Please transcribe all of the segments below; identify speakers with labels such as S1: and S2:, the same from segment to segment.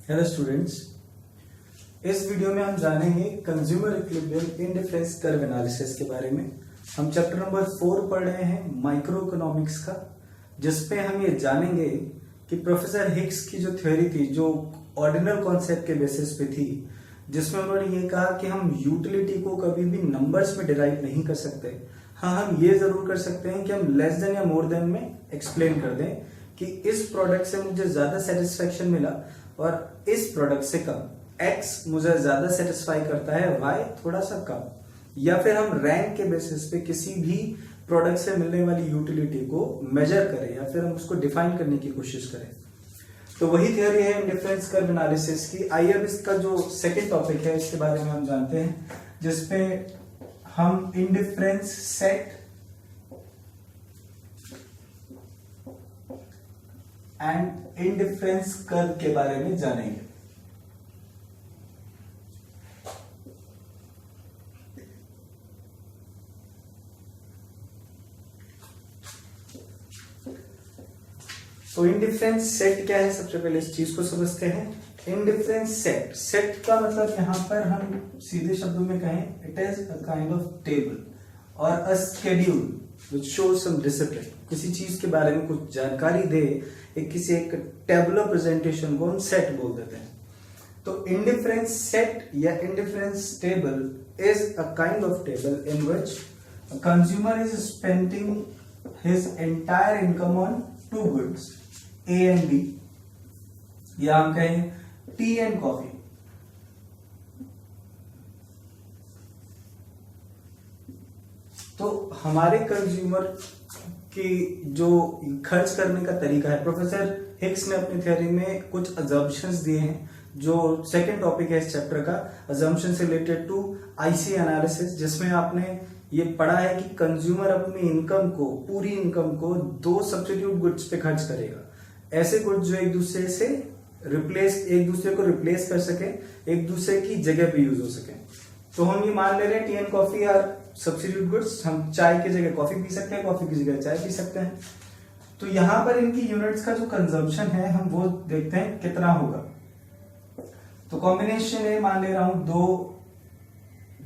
S1: Hello students, इस video में हम जानेंगे consumer equilibrium indifference curve analysis के बारे में। हम चैप्टर नंबर 4 पढ़ रहे हैं माइक्रो इकोनॉमिक्स का, जिसपे हम ये जानेंगे कि प्रोफेसर हिग्स की जो थ्योरी थी, जो ऑर्डिनल कॉन्सेप्ट के बेसिस पे थी, जिसमें उन्होंने ये कहा कि हम यूटिलिटी को कभी भी नंबर्स में डिराइव नहीं कर सकते। हाँ, हम ये जरूर कर सकते हैं कि हम लेस देन या मोर देन में एक्सप्लेन कर दें कि इस प्रोडक्ट से मुझे ज्यादा सेटिस्फेक्शन मिला और इस प्रोडक्ट से कम। X मुझे ज्यादा सेटिस्फाई करता है, Y थोड़ा सा कम। या फिर हम रैंक के बेसिस पे किसी भी प्रोडक्ट से मिलने वाली यूटिलिटी को मेजर करें या फिर हम उसको डिफाइन करने की कोशिश करें। तो वही थ्योरी है इंडिफरेंस कर्व एनालिसिस की। आइए अब इसका जो सेकंड टॉपिक है इसके बारे में हम जानते हैं, जिसपे हम indifference set and indifference curve के बारे में जानेंगे। तो इंडिफरेंस सेट क्या है, सबसे पहले इस चीज को समझते हैं। इंडिफरेंस सेट, सेट का मतलब यहां पर हम सीधे शब्दों में कहें, it is a kind of table और a schedule which shows some discipline. किसी चीज के बारे में कुछ जानकारी दे, किसी एक टेबुलर प्रेजेंटेशन को हम सेट बोल देते हैं। तो इंडिफरेंस सेट या indifference table is a kind of table in which a consumer is spending his entire income on two goods, A and B, या हम कहें टी एंड कॉफी। तो हमारे कंज्यूमर की जो खर्च करने का तरीका है, प्रोफेसर हिग्स ने अपनी थ्योरी में कुछ अजम्पशंस दिए हैं। जो सेकंड टॉपिक है इस चैप्टर का, assumptions related to IC analysis, जिसमें आपने ये पढ़ा है कि कंज्यूमर अपनी इनकम को, पूरी इनकम को दो सब्स्टिट्यूट गुड्स पे खर्च करेगा। ऐसे गुड्स जो एक दूसरे को रिप्लेस कर सके, एक दूसरे की जगह पे यूज हो सके। तो हम ये मान ले रहे हैं tea and coffee are substitute goods. हम चाय की जगह कॉफी पी सकते हैं, कॉफी की जगह चाय पी सकते हैं। तो यहां पर इनकी यूनिट्स का जो कंजम्पशन है, हम वो देखते हैं कितना होगा। तो कॉम्बिनेशन ए मान ले रहा हूं 2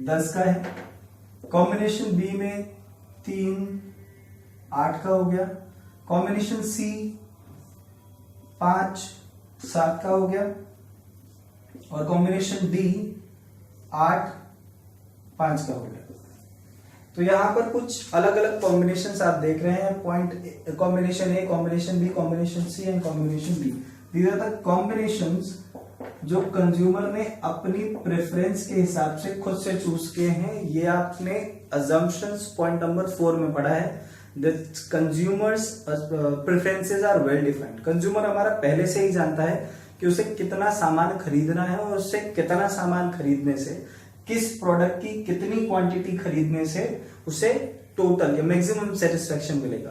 S1: 10 का है, कॉम्बिनेशन बी में 3 8 का हो गया, कॉम्बिनेशन सी 5 7 का हो गया, और कॉम्बिनेशन डी 8 5 का हो गया। तो यहां पर कुछ अलग अलग कॉम्बिनेशंस आप देख रहे हैं, point combination A, combination B, combination C and combination D. These are the combinations जो कंज्यूमर ने अपनी प्रेफरेंस के हिसाब से खुद से चूज किए हैं। ये आपने अजम्पशंस पॉइंट नंबर 4 में पढ़ा है। That consumers preferences are well defined. Consumer हमारा पहले से ही जानता है कि उसे कितना सामान खरीदना है और उससे कितना सामान खरीदने से, किस प्रोडक्ट की कितनी क्वांटिटी खरीदने से उसे टोटल या मैक्सिमम सेटिस्फेक्शन मिलेगा।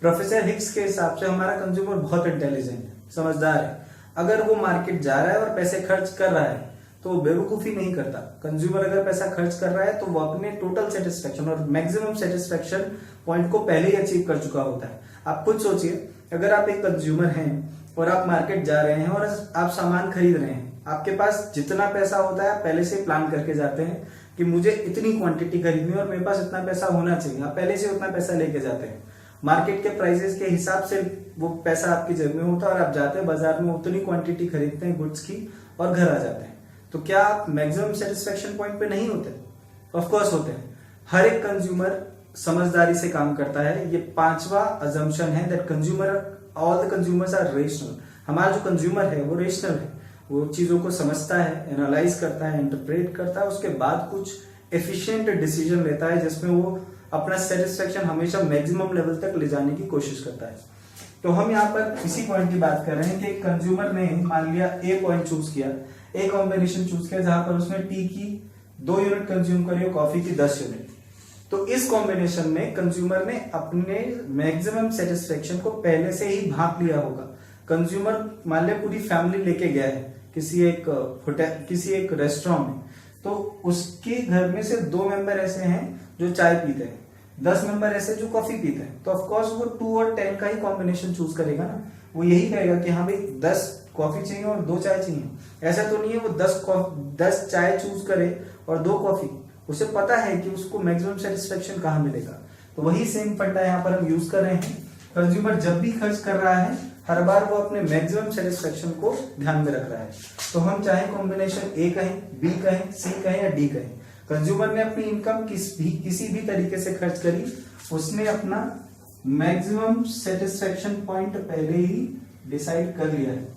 S1: प्रोफेसर हिग्स के हिसाब से हमारा कंज्यूमर बहुत इंटेलिजेंट है, समझदार है। अगर वो मार्केट जा रहा है और पैसे खर्च कर रहा है तो वो बेवकूफी नहीं करता। कंज्यूमर अगर पैसा खर्च कर रहा है तो वो अपने टोटल सेटिस्फेक्शन और मैक्सिमम सेटिस्फेक्शन पॉइंट को पहले ही अचीव कर चुका होता है। आप खुद सोचिए, अगर आप एक कंज्यूमर हैं और आप मार्केट जा रहे हैं और आप सामान खरीद रहे हैं, आपके पास जितना पैसा होता है पहले से प्लान करके जाते हैं कि मुझे इतनी क्वांटिटी खरीदनी है और मेरे पास इतना पैसा होना चाहिए। आप पहले से उतना पैसा लेके जाते हैं, मार्केट के प्राइसेस के हिसाब से वो पैसा आपकी जेब में होता है और आप जाते हैं बाजार में, उतनी क्वांटिटी खरीदते हैं गुड्स की और घर आ जाते हैं। तो क्या आप मैक्सिमम सेटिस्फेक्शन पॉइंट पे नहीं होते? ऑफ कोर्स होते हैं। हर एक कंज्यूमर समझदारी से काम करता है। ये 5वां अजम्पशन है that consumer, all the consumers are rational. हमारा जो कंज्यूमर है वो रेशनल है, वो चीजों को समझता है, एनालाइज करता है, इंटरप्रेट करता है, उसके बाद कुछ एफिशिएंट डिसीजन लेता है जिसमें वो अपना सेटिस्फेक्शन हमेशा मैक्सिमम लेवल तक ले जाने की कोशिश करता है। तो हम यहाँ पर इसी पॉइंट की बात कर रहे हैं कि कंज्यूमर ने मान लिया ए पॉइंट चूज किया, ए कॉम्बिनेशन चूज किया जहां पर उसने टी की 2 यूनिट कंज्यूम करी और कॉफी की 10 यूनिट। तो इस कॉम्बिनेशन में कंज्यूमर ने अपने मैक्सिमम सेटिस्फेक्शन को पहले से ही भांप लिया होगा। कंज्यूमर मान लिया पूरी फैमिली लेके गया है किसी एक होटल, किसी एक रेस्टोरेंट में, तो उसके घर में से 2 मेंबर ऐसे हैं जो चाय पीते हैं, 10 मेंबर ऐसे जो कॉफी पीते हैं। तो ऑफकोर्स वो 2 और 10 का ही कॉम्बिनेशन चूज करेगा ना। वो यही कहेगा कि हाँ भाई 10 कॉफी चाहिए और 2 चाय चाहिए, ऐसा तो नहीं है वो 10 चाय चूज करे और 2 कॉफी, उसे पता है कि उसको मैक्सिमम सेटिस्फेक्शन कहाँ मिलेगा। तो वही सेम फंडा यहाँ पर हम यूज कर रहे हैं। कंज्यूमर जब भी खर्च कर रहा है हर बार वो अपने मैक्सिमम सेटिस्फेक्शन को ध्यान में रख रहा है। तो हम चाहे कॉम्बिनेशन ए कहें, बी कहें, सी कहें या डी कहें, कंज्यूमर ने अपनी इनकम किसी भी तरीके से खर्च करी, उसने अपना मैक्सिमम सेटिस्फेक्शन पॉइंट पहले ही डिसाइड कर लिया है।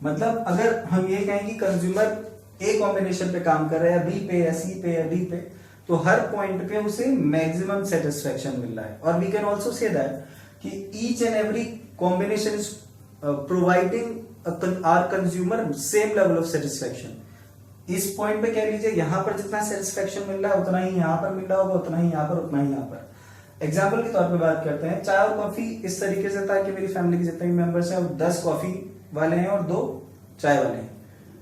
S1: मतलब अगर हम ये कहें कि कंज्यूमर ए कॉम्बिनेशन पे काम कर रहा है, बी पे या सी पे या डी पे, तो हर पॉइंट पे उसे मैक्सिमम सेटिस्फेक्शन मिल रहा है। और we can also say that कि each and every combination is providing our consumer same level of satisfaction. इस पॉइंट पे कह लीजिए यहाँ पर जितना सेटिस्फेक्शन मिल रहा है उतना ही यहाँ पर मिल रहा होगा, उतना ही यहाँ पर, उतना ही यहाँ पर। एग्जाम्पल के तौर पे बात करते हैं, चाय और कॉफी इस तरीके से था कि मेरी फैमिली के जितने भी मेंबर्स हैं 10 कॉफी वाले हैं और 2 चाय वाले हैं।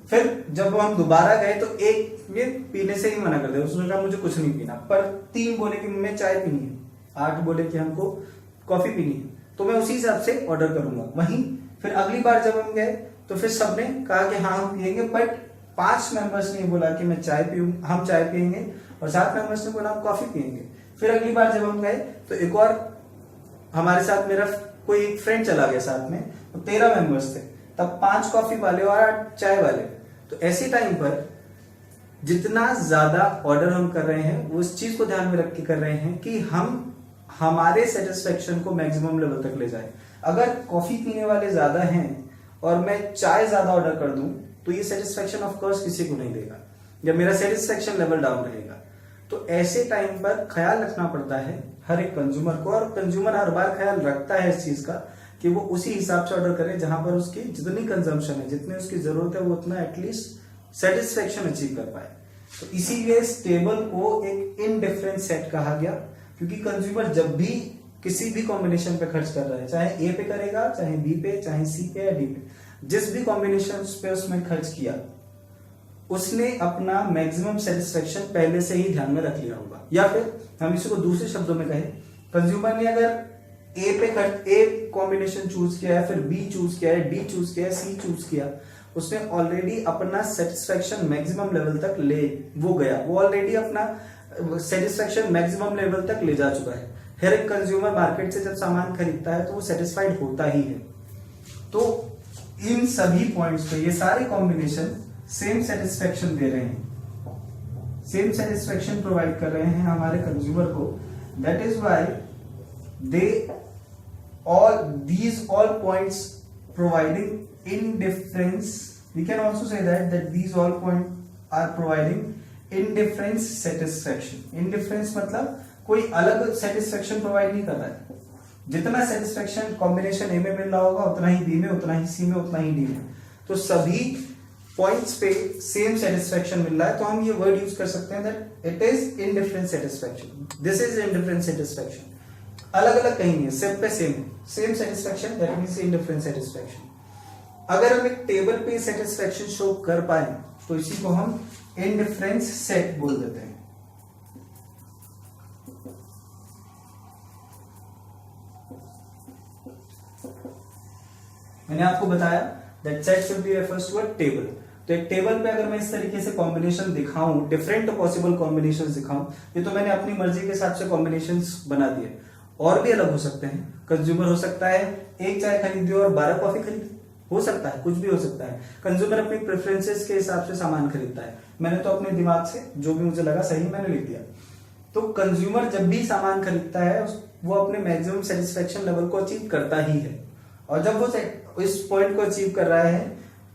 S1: फिर जब हम दोबारा गए तो एक ये पीने से ही मना कर दिया, उसने कहा मुझे कुछ नहीं पीना, पर 3 बोले कि मैं चाय पीनी है, 8 बोले कि हमको कॉफी पीनी है, तो मैं उसी हिसाब से ऑर्डर करूंगा। वहीं फिर अगली बार जब हम गए तो फिर सबने कहा कि हाँ हम पियेंगे, बट 5 मेंबर्स ने बोला कि मैं चाय पीऊं, हम चाय पियेंगे, और 7 मेंबर्स ने बोला हम कॉफी पियेंगे। फिर अगली बार जब हम गए तो एक और हमारे साथ मेरा कोई एक फ्रेंड चला गया साथ में, तो 13 मेंबर्स थे, तब 5 कॉफी वाले और 8 चाय वाले। तो ऐसे टाइम पर जितना ज्यादा ऑर्डर हम कर रहे हैं वो इस चीज को ध्यान में रख के कर रहे हैं कि हम हमारे सेटिस्फेक्शन को मैक्सिमम लेवल तक ले जाए। अगर कॉफी पीने वाले ज्यादा हैं और मैं चाय ज्यादा ऑर्डर कर दूं तो ये सेटिस्फेक्शन ऑफ कोर्स किसी को नहीं देगा, या मेरा सेटिस्फेक्शन लेवल डाउन रहेगा। तो ऐसे टाइम पर ख्याल रखना पड़ता है हर एक कंज्यूमर को, और कंज्यूमर हर बार ख्याल रखता है इस चीज का कि वो उसी हिसाब से ऑर्डर करे जहां पर उसकी जितनी कंजम्पशन है, जितनी उसकी जरूरत है, वो उतना एटलीस्ट सेटिस्फेक्शन अचीव कर पाए। तो इसीलिए इस टेबल को एक इनडिफरेंस सेट कहा गया, क्योंकि कंज्यूमर जब भी किसी भी कॉम्बिनेशन पे खर्च कर रहा है, चाहे ए पे करेगा, चाहे बी पे, चाहे सी पे या डी पे, जिस भी कॉम्बिनेशन पे उसने खर्च किया उसने अपना मैक्सिमम सेटिस्फेक्शन पहले से ही ध्यान में रख लिया होगा। या फिर हम इसी को दूसरे शब्दों में कहें, कंज्यूमर ने अगर ए कॉम्बिनेशन चूज किया है, फिर बी चूज किया है, डी चूज किया है, सी चूज किया, उसने ऑलरेडी अपना सेटिस्फेक्शन मैक्सिमम लेवल तक वो गया, वो ऑलरेडी अपना सेटिस्फेक्शन मैक्सिमम लेवल तक ले जा चुका है। हर एक कंज्यूमर मार्केट से जब सामान खरीदता है तो वो सेटिस्फाइड होता ही है। तो इन सभी पॉइंट्स पे ये सारे कॉम्बिनेशन सेम सेटिस्फेक्शन दे रहे हैं, सेम सेटिस्फेक्शन प्रोवाइड कर रहे हैं हमारे कंज्यूमर को। That is why these all points providing indifference, we can also say that these all points are providing indifference satisfaction. indifference मतलब कोई अलग सेटिस्फेक्शन प्रोवाइड नहीं कर रहा है, जितना सेटिस्फेक्शन कॉम्बिनेशन ए में मिल रहा होगा उतना ही बी में, उतना ही सी में, उतना ही डी में। तो सभी पॉइंट्स पे सेम सेटिस्फेक्शन मिल रहा है, तो हम ये वर्ड यूज कर सकते हैं that it is indifferent satisfaction, this is indifferent satisfaction. अलग अलग कहीं नहीं है, सिर्फ पे same satisfaction, that means indifferent satisfaction. अगर हम एक टेबल पे सेटिस्फेक्शन शो कर पाए तो इसी को हम इनडिफरेंस सेट बोल देते हैं। मैंने आपको बताया that set should be refers to a table. तो एक टेबल पे अगर मैं इस तरीके से कॉम्बिनेशन दिखाऊं, डिफरेंट पॉसिबल कॉम्बिनेशंस दिखाऊं, ये तो मैंने अपनी मर्जी के हिसाब से कॉम्बिनेशंस बना दिए, और भी अलग हो सकते हैं। कंज्यूमर हो सकता है एक चाय खरीदे और 12 कॉफी खरीदे, हो सकता है, कुछ भी हो सकता है। कंज्यूमर अपनी प्रेफरेंसेस के हिसाब से सामान खरीदता है, मैंने तो अपने दिमाग से जो भी मुझे लगा सही मैंने लिख दिया। तो कंज्यूमर जब भी सामान खरीदता है वो अपने मैक्सिमम सेटिस्फेक्शन लेवल को अचीव करता ही है, और जब वो इस पॉइंट को अचीव कर रहा है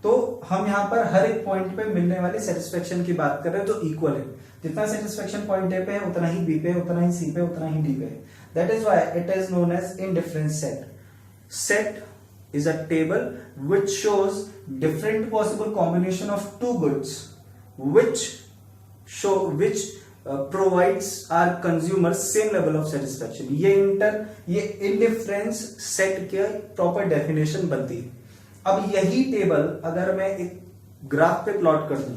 S1: तो हम यहाँ पर हर एक पॉइंट पे मिलने वाले सेटिस्फेक्शन की बात कर रहे हैं जो इक्वल है। जितना सेटिस्फेक्शन पॉइंट ए पे है उतना ही बी पे, उतना ही सी पे, उतना ही डी पे है। That is why it is known as indifference set. Set is a table which shows different possible combination of two goods, which provides our consumers same level of satisfaction. ये indifference set के proper definition बनती है। अब यही table अगर मैं एक graph पे प्लॉट कर दूं,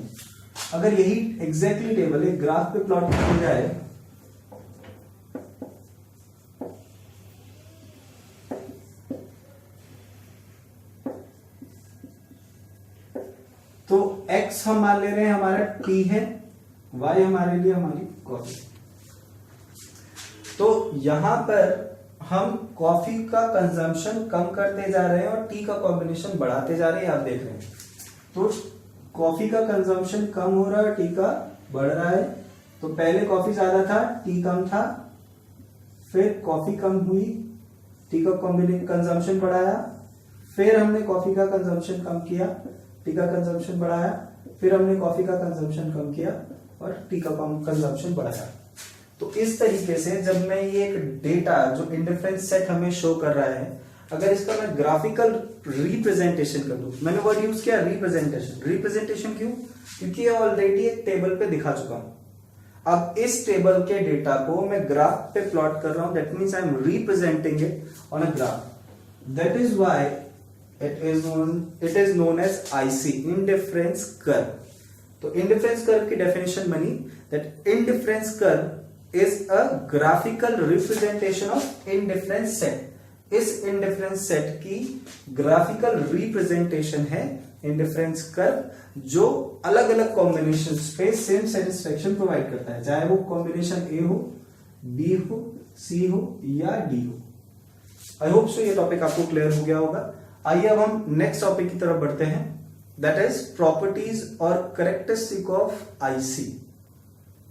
S1: अगर यही एग्जैक्टली टेबल एक ग्राफ पे प्लॉट किया जाए तो x हम मान ले रहे हैं हमारा t है, y हमारे लिए हमारी कॉफी। तो यहां पर हम कॉफी का कंजम्पशन कम करते जा रहे हैं और टी का कॉम्बिनेशन बढ़ाते जा रहे हैं, आप देख रहे हैं। तो कॉफी का कंजम्पशन कम हो रहा है, टी का बढ़ रहा है। तो पहले कॉफी ज्यादा था, टी कम था, फिर कॉफी कम हुई, टी का कंजम्पशन बढ़ाया, फिर हमने कॉफी का कंजम्पशन कम किया, टी का कंजम्पशन बढ़ाया, फिर हमने कॉफी का कंजम्पशन कम किया और टी का कंजम्पशन बढ़ाया। तो इस तरीके से जब मैं ये एक डेटा जो इंडिफरेंस सेट हमें शो कर रहा है, अगर इसका मैं ग्राफिकल रिप्रेजेंटेशन कर दूं, मैंने वर्ड यूज किया रिप्रेजेंटेशन। रिप्रेजेंटेशन क्यों? क्योंकि ये ऑलरेडी एक टेबल पे दिखा चुका हूं। अब इस टेबल के डेटा को मैं ग्राफ पे प्लॉट कर रहा हूं, that means I am representing it on a graph. That is why it is known as IC, indifference curve. तो इंडिफरेंस कर्व की डेफिनेशन बनी that indifference curve is a graphical representation of indifference set. इस indifference set की graphical representation है indifference curve, जो अलग अलग combination पे सेम सेटिस्फेक्शन प्रोवाइड करता है, चाहे वो कॉम्बिनेशन ए हो, बी हो, सी हो या डी हो। आई होप सो ये टॉपिक आपको क्लियर हो गया होगा। आइए अब हम नेक्स्ट टॉपिक की तरफ बढ़ते हैं, दैट इज प्रॉपर्टीज और कैरेक्टरिस्टिक ऑफ आईसी।